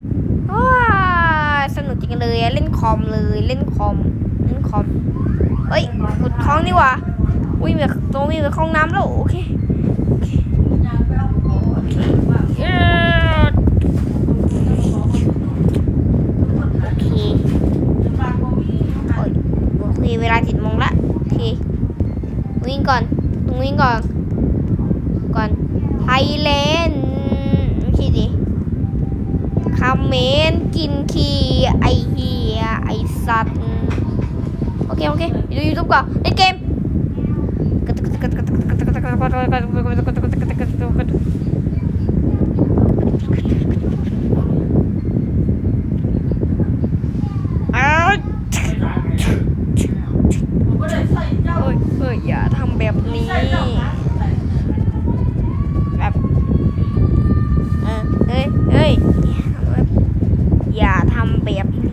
ว้าสนุกจริงเลยเล่นคอมเลยเล่นคอมเฮ้ยกดท้องนี่หว่าอุ้ยมีตรงมีห้องน้ำแล้วโอเคเย้โอเคโอเคเวลา7 โมงละโอเควิ่งก่อนไทยแลนด์ไม่ใช่ดิคอมเมนต์กินขี้ไอเหี้ยไอสัตว์โอเคดูยูทูบก่อนเล่นเกมเฮ้ยอย่าทำแบบนี้แบบเฮ้ยอย่าทำแบบนี้